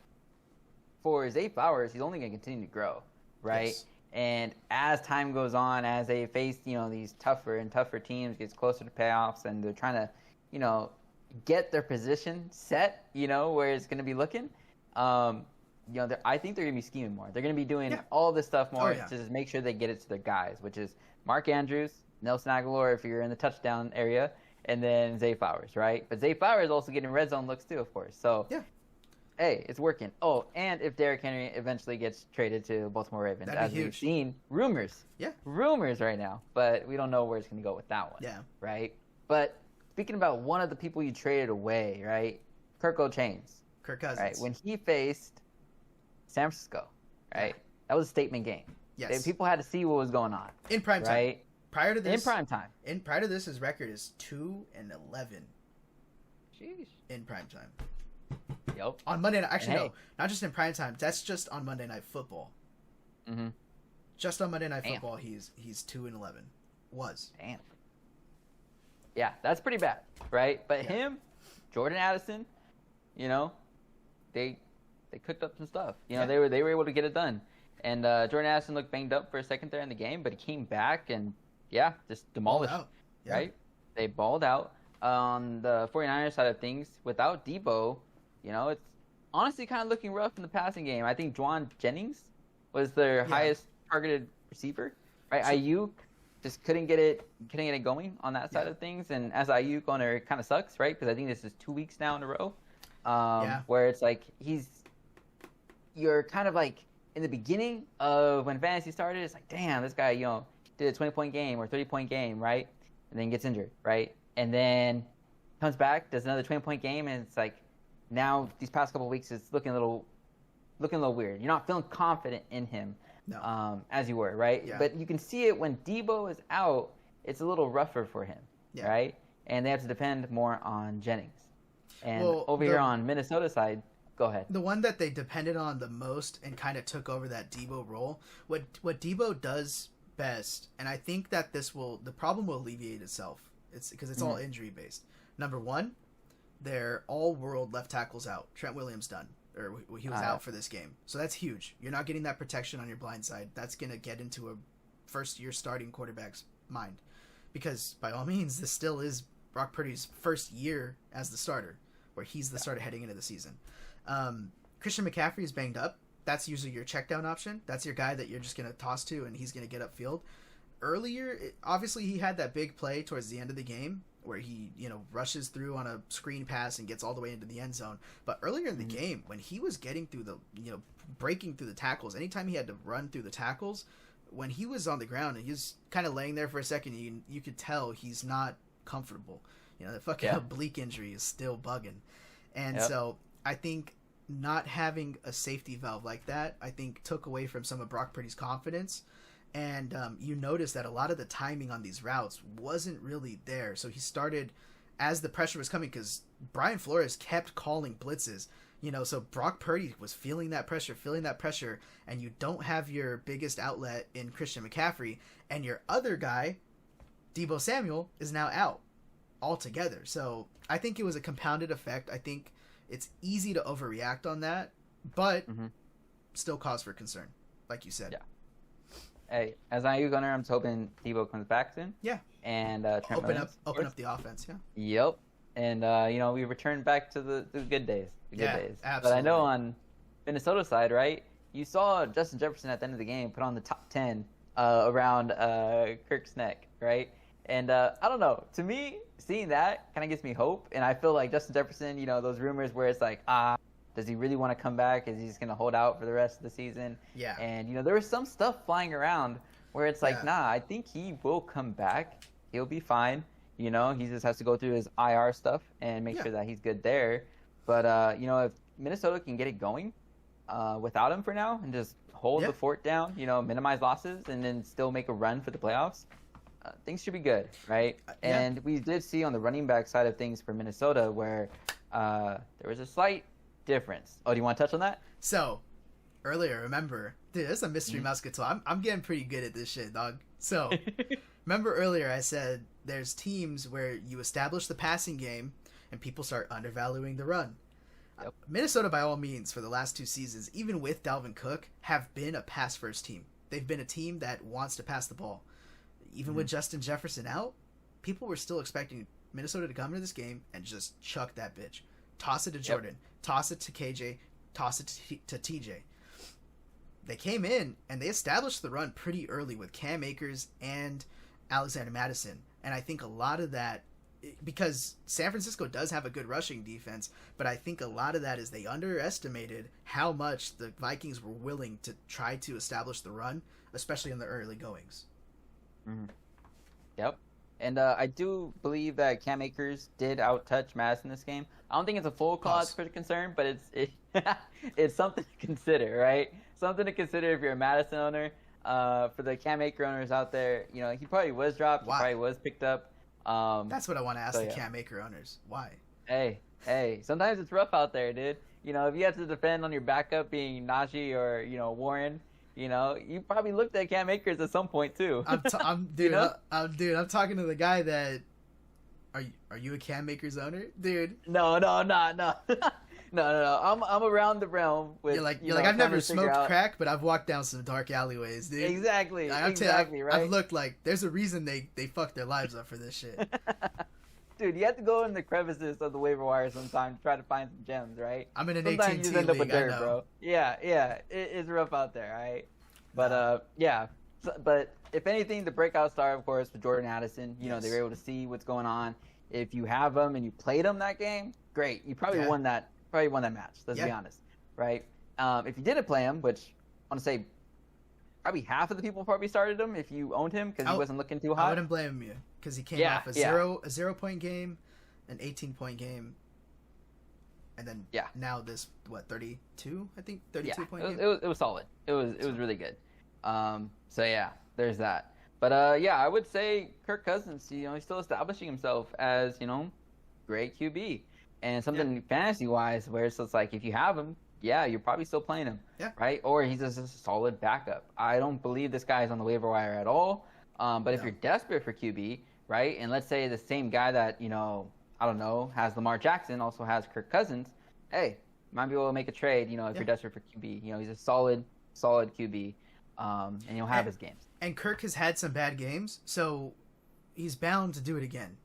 for Zay Flowers, he's only going to continue to grow, right? Yes. And as time goes on, as they face, these tougher and tougher teams, gets closer to playoffs, and they're trying to, get their position set, where it's going to be looking, I think they're going to be scheming more. They're going to be doing all this stuff more to just make sure they get it to their guys, which is Mark Andrews, Nelson Aguilar if you're in the touchdown area, and then Zay Flowers, right? But Zay Flowers is also getting red zone looks too, of course. So, hey, it's working. Oh, and if Derrick Henry eventually gets traded to Baltimore Ravens, as we've seen rumors right now, but we don't know where it's going to go with that one, right? But speaking about one of the people you traded away, right? Kirk Cousins. Right? When he faced San Francisco, right? That was a statement game. Yes. People had to see what was going on. In prime time. Right? Prior to this, in prime time. Prior to this, his record is 2-11. Sheesh. In prime time. Yep. On Monday night, actually no, not just in prime time. That's just on Monday Night Football. Mm-hmm. Just on Monday Night Football, he's 2-11. Was. Damn. Yeah, that's pretty bad, right? But him, Jordan Addison, they cooked up some stuff. They were able to get it done. And Jordan Addison looked banged up for a second there in the game, but he came back and just demolished. Right? They balled out. On the 49ers side of things, without Debo, it's honestly kind of looking rough in the passing game. I think Juwan Jennings was their highest targeted receiver. Right? So, Ayuk just couldn't get it going on that side of things. And as Ayuk owner, it kind of sucks, right? Because I think this is 2 weeks now in a row, where it's like you're kind of like in the beginning of when fantasy started. It's like, damn, this guy, did a 20-point game or 30-point game, right? And then gets injured, right? And then comes back, does another 20-point game, and it's like now these past couple of weeks it's looking a little weird. You're not feeling confident in him. No. As you were, right? Yeah. But you can see it when Debo is out, it's a little rougher for him, right? And they have to depend more on Jennings. And here on Minnesota side, go ahead. The one that they depended on the most and kind of took over that Debo role, what Debo does best, and I think that the problem will alleviate itself. It's because it's all injury based. Number one, they're all world left tackles out. Trent Williams done. Or he was out for this game. So that's huge. You're not getting that protection on your blind side. That's going to get into a first-year starting quarterback's mind. Because, by all means, this still is Brock Purdy's first year as the starter, where he's the starter heading into the season. Christian McCaffrey is banged up. That's usually your check down option. That's your guy that you're just going to toss to, and he's going to get upfield. Earlier, obviously, he had that big play towards the end of the game where he, rushes through on a screen pass and gets all the way into the end zone. But earlier in the game, when he was getting through the, breaking through the tackles, anytime he had to run through the tackles, when he was on the ground and he was kind of laying there for a second, you could tell he's not comfortable. The fucking oblique injury is still bugging. And so I think not having a safety valve like that, I think took away from some of Brock Purdy's confidence. And you notice that a lot of the timing on these routes wasn't really there. So he started, as the pressure was coming, because Brian Flores kept calling blitzes, so Brock Purdy was feeling that pressure, and you don't have your biggest outlet in Christian McCaffrey, and your other guy, Deebo Samuel, is now out altogether. So I think it was a compounded effect. I think it's easy to overreact on that, but still cause for concern, like you said. Yeah. Hey, as an IU gunner, I'm just hoping Deebo comes back soon. Yeah. And Trent open up the offense. Yeah. Yep. And we return back to the good days. Good days. Absolutely. But I know on Minnesota side, right? You saw Justin Jefferson at the end of the game put on the top 10 around Kirk's neck, right? And I don't know. To me, seeing that kind of gives me hope. And I feel like Justin Jefferson, those rumors where it's like, does he really want to come back? Is he just going to hold out for the rest of the season? Yeah. And, there was some stuff flying around where it's like, nah, I think he will come back. He'll be fine. He just has to go through his IR stuff and make sure that he's good there. But, if Minnesota can get it going without him for now and just hold the fort down, minimize losses, and then still make a run for the playoffs, things should be good, right? And we did see on the running back side of things for Minnesota where there was a slight difference. Oh, do you want to touch on that? So, earlier, remember, dude, that's a mystery muscatel. I'm getting pretty good at this shit, dog. So, remember earlier I said there's teams where you establish the passing game and people start undervaluing the run. Yep. Minnesota, by all means, for the last 2 seasons, even with Dalvin Cook, have been a pass-first team. They've been a team that wants to pass the ball. Even with Justin Jefferson out, people were still expecting Minnesota to come into this game and just chuck that bitch. Toss it to Jordan. Toss it to KJ. Toss it to TJ. They came in and they established the run pretty early with Cam Akers and Alexander Mattison. And I think a lot of that, because San Francisco does have a good rushing defense, but I think a lot of that is they underestimated how much the Vikings were willing to try to establish the run, especially in the early goings. Yep. And I do believe that Cam Akers did outtouch Madison this game. I don't think it's a full cause for concern, but it's something to consider, right? Something to consider if you're a Madison owner. For the Cam Akers owners out there, he probably was dropped. Why? He probably was picked up. That's what I want to ask the Cam Akers owners. Why? Hey, sometimes it's rough out there, dude. If you have to defend on your backup being Najee or, Warren, you probably looked at Cam Akers at some point too. I'm talking to the guy that. Are you a Cam Akers owner, dude? No. No. I'm around the realm with. You're like I've never smoked crack, but I've walked down some dark alleyways, dude. Exactly. Right. I've looked like there's a reason they fucked their lives up for this shit. Dude, you have to go in the crevices of the waiver wire sometimes to try to find some gems, right? I'm in an sometimes 18 you end up with league, dirt, bro. Yeah, it's rough out there, right? But but if anything, the breakout star, of course, for Jordan Addison. They were able to see what's going on. If you have them and you played them that game, great. You probably won that. Probably won that match. Let's be honest, right? If you didn't play him, which I want to say, probably half of the people probably started him if you owned him because he wasn't looking too hot. I wouldn't blame you because he came off a 0-point game, an 18-point game, and then now this 32? I think 32-point game. It was solid. It was really good. There's that. But I would say Kirk Cousins, he's still establishing himself as great QB. And something fantasy-wise where it's just like if you have him, you're probably still playing him, right? Or he's just a solid backup. I don't believe this guy is on the waiver wire at all. But if you're desperate for QB, right, and let's say the same guy that, I don't know, has Lamar Jackson also has Kirk Cousins, hey, might be able to make a trade, if you're desperate for QB. He's a solid QB, and he'll have his games. And Kirk has had some bad games, so he's bound to do it again.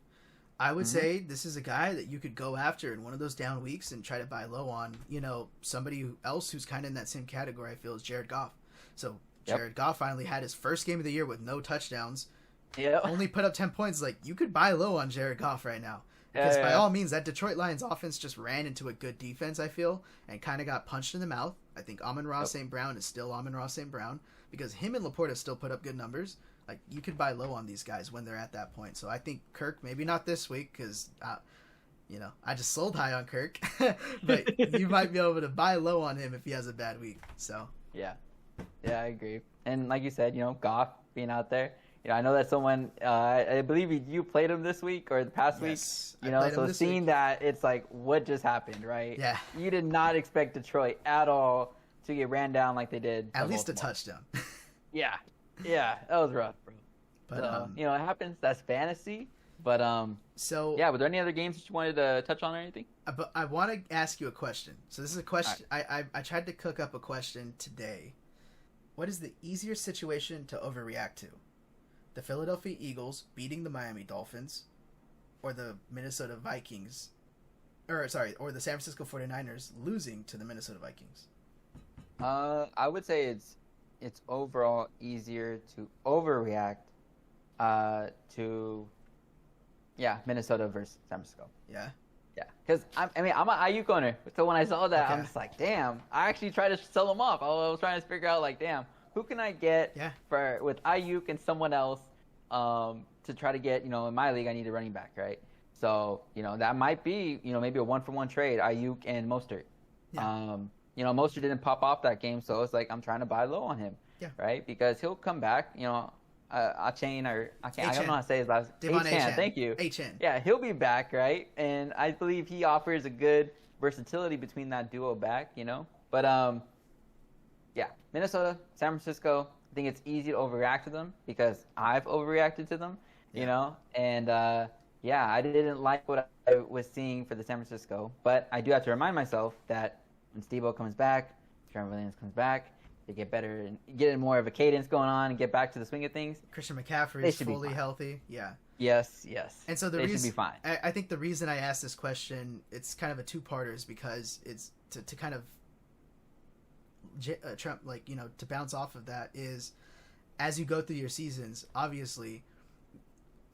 I would say this is a guy that you could go after in one of those down weeks and try to buy low on. Somebody else who's kind of in that same category, I feel, is Jared Goff. So Jared Goff finally had his first game of the year with no touchdowns. Yeah. Only put up 10 points. Like, you could buy low on Jared Goff right now. Because by all means, that Detroit Lions offense just ran into a good defense, I feel, and kind of got punched in the mouth. I think Amon-Ra St. Brown is still Amon-Ra St. Brown because him and Laporta still put up good numbers. Like, you could buy low on these guys when they're at that point. So I think Kirk, maybe not this week because, I just sold high on Kirk. But you might be able to buy low on him if he has a bad week. So Yeah, I agree. And like you said, Goff being out there. I know that someone, I believe you played him this week or the past week. So seeing that, it's like, what just happened, right? Yeah. You did not expect Detroit at all to get ran down like they did. At least a touchdown. Yeah, that was rough, bro. But so, it happens. That's fantasy. But were there any other games that you wanted to touch on or anything? But I want to ask you a question. So this is a question. Right. I tried to cook up a question today. What is the easier situation to overreact to? The Philadelphia Eagles beating the Miami Dolphins, or the Minnesota Vikings, or the San Francisco 49ers losing to the Minnesota Vikings? I would say it's overall easier to overreact to Minnesota versus San Francisco. Yeah. Yeah, because I'm an Ayuk owner, so when I saw that, I'm just like, damn. I actually tried to sell him off. I was trying to figure out, like, damn, who can I get with Ayuk and someone else to try to get, in my league, I need a running back, right? So, that might be, maybe a 1-for-1 trade, Ayuk and Mostert. Yeah. Mostert didn't pop off that game, so it's like I'm trying to buy low on him, right? Because he'll come back, Achane, or I don't know how to say his last name. Achane, thank you. Achane. Yeah, he'll be back, right? And I believe he offers a good versatility between that duo back, But Minnesota, San Francisco, I think it's easy to overreact to them because I've overreacted to them, And I didn't like what I was seeing for the San Francisco, but I do have to remind myself that when Steve-O comes back, Trevor Williams comes back, they get better and get more of a cadence going on and get back to the swing of things. Christian McCaffrey is fully healthy. Yeah. Yes. And so they should be fine. I think the reason I asked this question, it's kind of a two-parter, is because it's to kind of to bounce off of that is as you go through your seasons, obviously,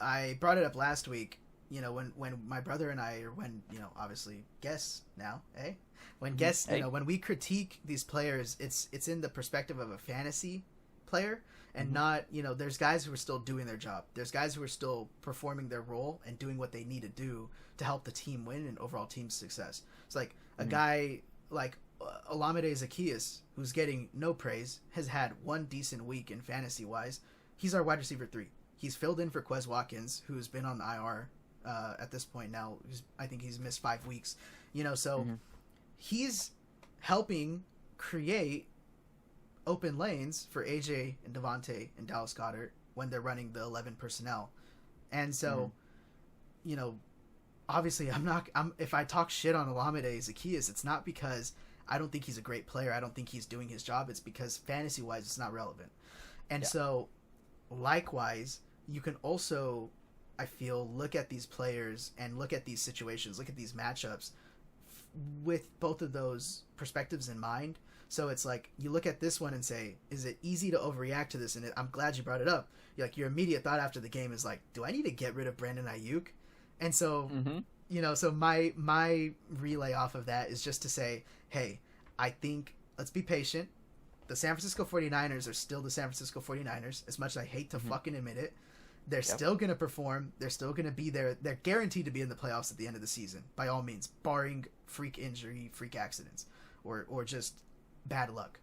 I brought it up last week, when my brother and I, or when, obviously guests now, when guests, when we critique these players, it's in the perspective of a fantasy player and not, there's guys who are still doing their job. There's guys who are still performing their role and doing what they need to do to help the team win and overall team success. It's like a guy like Olamide Zaccheaus, who's getting no praise, has had one decent week in fantasy wise. He's our wide receiver 3. He's filled in for Quez Watkins, who's been on the IR at this point now. I think he's missed 5 weeks. He's helping create open lanes for AJ and Devontae and Dallas Goedert when they're running the 11 personnel. And so, obviously if I talk shit on Olamide Zaccheaus, it's not because I don't think he's a great player. I don't think he's doing his job. It's because fantasy-wise, it's not relevant. And so, likewise, you can also, I feel, look at these players and look at these situations, look at these matchups with both of those perspectives in mind. So it's like, you look at this one and say, is it easy to overreact to this? And I'm glad you brought it up. Your immediate thought after the game is like, do I need to get rid of Brandon Ayuk? And so, so my relay off of that is just to say, hey, I think let's be patient. The San Francisco 49ers are still the San Francisco 49ers, as much as I hate to fucking admit it. They're still going to perform. They're still going to be there. They're guaranteed to be in the playoffs at the end of the season, by all means, barring freak injury, freak accidents, or just bad luck.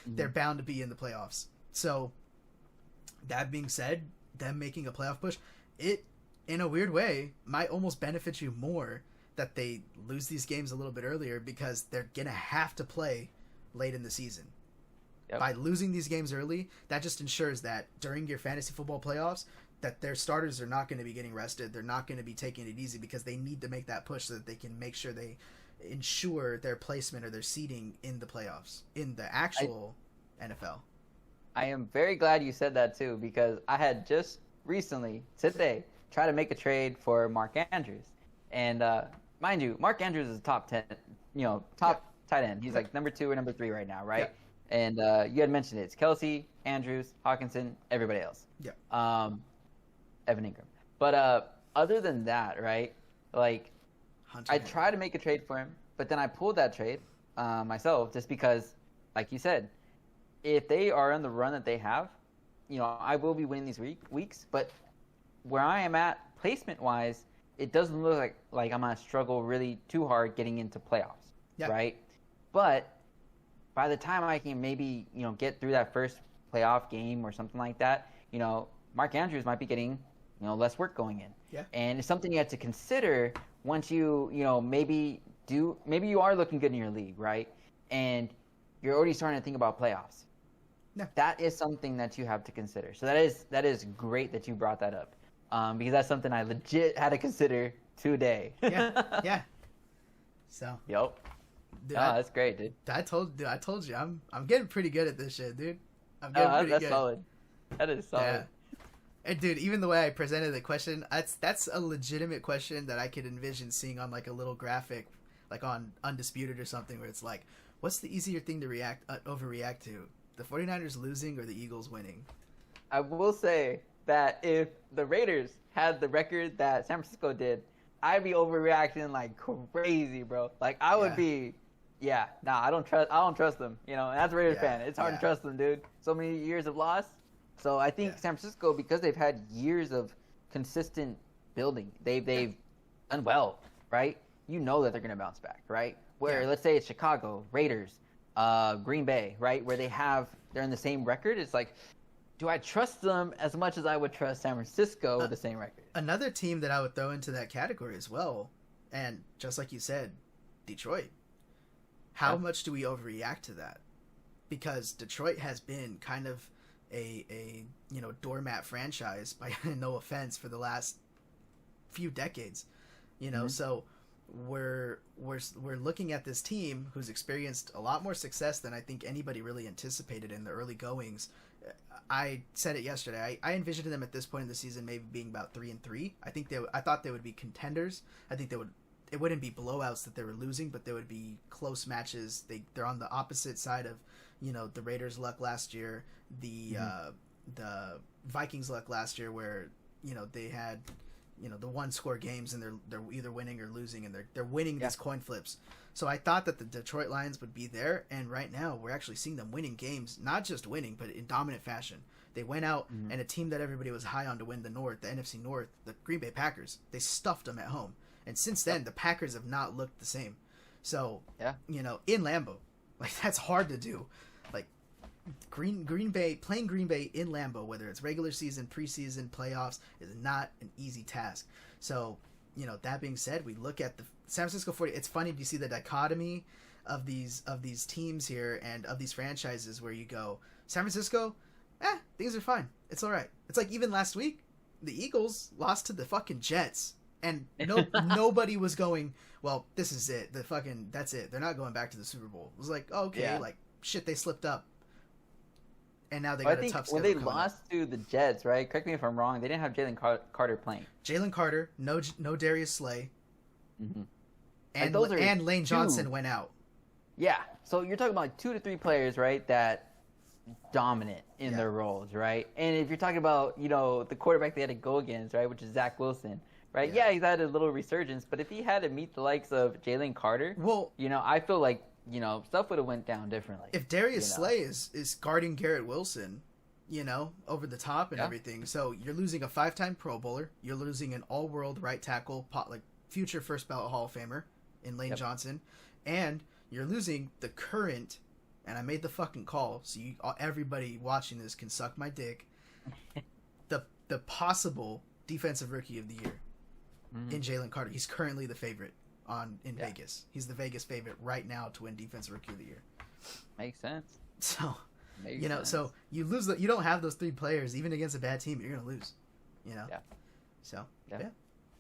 They're bound to be in the playoffs. So, that being said, them making a playoff push, it, in a weird way, might almost benefit you more that they lose these games a little bit earlier because they're going to have to play late in the season. By losing these games early, that just ensures that during your fantasy football playoffs, that their starters are not going to be getting rested. They're not going to be taking it easy because they need to make that push so that they can make sure they ensure their placement or their seeding in the playoffs, in the actual NFL. I am very glad you said that too, because I had just recently, today, try to make a trade for Mark Andrews. And mind you, Mark Andrews is a top 10, top tight end. He's like number 2 or number 3 right now, right? Yeah. And you had mentioned it. It's Kelsey, Andrews, Hawkinson, everybody else. Yeah. Evan Ingram. But other than that, right? Like, I tried to make a trade for him, but then I pulled that trade myself just because, like you said, if they are on the run that they have, I will be winning these weeks. But where I am at placement-wise, it doesn't look like I'm going to struggle really too hard getting into playoffs, right? But by the time I can maybe, get through that first playoff game or something like that, Mark Andrews might be getting, less work going in. Yeah. And it's something you have to consider once you, maybe you are looking good in your league, right? And you're already starting to think about playoffs. Yeah. That is something that you have to consider. So that is great that you brought that up, because that's something I legit had to consider today. Yeah. So. Yep. Dude, that's great, dude. I told you, I'm getting pretty good at this shit, dude. I'm getting pretty good. That's solid. That is solid. Yeah. And dude, even the way I presented the question, that's a legitimate question that I could envision seeing on like a little graphic, like on Undisputed or something, where it's like, what's the easier thing to overreact to? The 49ers losing or the Eagles winning? I will say that if the Raiders had the record that San Francisco did, I'd be overreacting like crazy, bro. Like I would be, I don't trust them. And as a Raiders fan, it's hard to trust them, dude. So many years of loss. So I think San Francisco, because they've had years of consistent building, they've done well, right? You know that they're gonna bounce back, right? Where let's say it's Chicago, Raiders, Green Bay, right? Where they're in the same record. It's like, do I trust them as much as I would trust San Francisco with the same record? Another team that I would throw into that category as well, and just like you said, Detroit. How much do we overreact to that? Because Detroit has been kind of a doormat franchise, by no offense, for the last few decades. So we're looking at this team who's experienced a lot more success than I think anybody really anticipated in the early goings. I said it yesterday. I envisioned them at this point in the season maybe being about 3-3. I thought they would be contenders. I think it wouldn't be blowouts that they were losing, but they would be close matches. They're on the opposite side of the Raiders' luck last year, the Vikings' luck last year, where they had the one score games and they're either winning or losing, and they're winning these coin flips. So I thought that the Detroit Lions would be there, and right now we're actually seeing them winning games, not just winning, but in dominant fashion. They went out and a team that everybody was high on to win the North, the NFC North, the Green Bay Packers, they stuffed them at home. And since then, the Packers have not looked the same. So, in Lambeau, like that's hard to do. Like Green Bay, playing Green Bay in Lambeau, whether it's regular season, preseason, playoffs, is not an easy task. So, that being said, we look at the San Francisco 40. It's funny to see the dichotomy of these teams here and of these franchises where you go, San Francisco, things are fine. It's all right. It's like even last week, the Eagles lost to the fucking Jets. And nobody was going, well, this is it. That's it. They're not going back to the Super Bowl. It was like, oh, okay, like, shit, they slipped up. And now they got a tough schedule. When they lost to the Jets, right? Correct me if I'm wrong. They didn't have Jalen Carter playing. Jalen Carter, no Darius Slay. Mm-hmm. And Lane Johnson went out. Yeah. So you're talking about 2 to 3 players, right, that dominant in their roles, right? And if you're talking about, the quarterback they had to go against, right, which is Zach Wilson, right? Yeah, he's had a little resurgence, but if he had to meet the likes of Jalen Carter, well, I feel like, stuff would have went down differently. If Darius Slay is guarding Garrett Wilson, over the top and everything, so you're losing a 5-time Pro Bowler, you're losing an all-world right tackle, future first ballot Hall of Famer in Lane Johnson, and you're losing the current, and I made the fucking call, so everybody watching this can suck my dick, the possible defensive rookie of the year. In Jalen Carter. He's currently the favorite in Vegas. He's the Vegas favorite right now to win Defensive Rookie of the Year. Makes sense. So, so you lose. You don't have those 3 players, even against a bad team, you're going to lose. Yeah. So, yeah.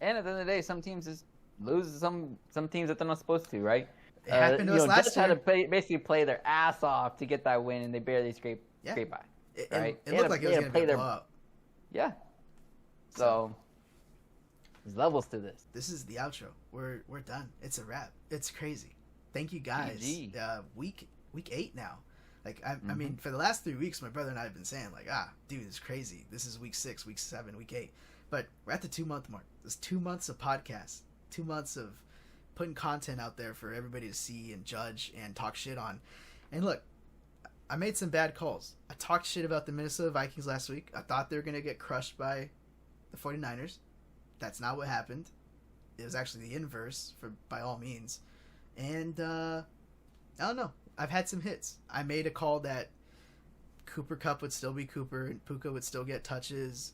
And at the end of the day, some teams just lose some teams that they're not supposed to, right? It happened to us last year. Had to basically play their ass off to get that win, and they barely scrape by. It looked like it was going to be a blowout. Yeah. So There's levels to this. This is the outro. We're done. It's a wrap. It's crazy. Thank you guys. Week 8 now. Like I mean, for the last 3 weeks, my brother and I have been saying like, dude, it's crazy. This is week 6, week 7, week 8. But we're at the 2-month mark. There's 2 months of podcasts, 2 months of putting content out there for everybody to see and judge and talk shit on. And look, I made some bad calls. I talked shit about the Minnesota Vikings last week. I thought they were gonna get crushed by the 49ers. That's not what happened. It was actually the inverse, by all means. And I don't know. I've had some hits. I made a call that Cooper Kupp would still be Cooper and Puka would still get touches,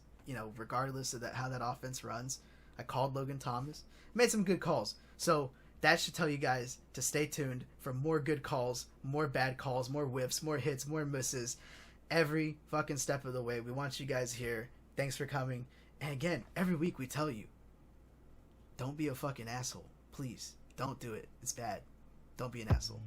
regardless of how that offense runs. I called Logan Thomas. Made some good calls. So that should tell you guys to stay tuned for more good calls, more bad calls, more whiffs, more hits, more misses. Every fucking step of the way. We want you guys here. Thanks for coming. And again, every week we tell you, don't be a fucking asshole. Please, don't do it. It's bad. Don't be an asshole.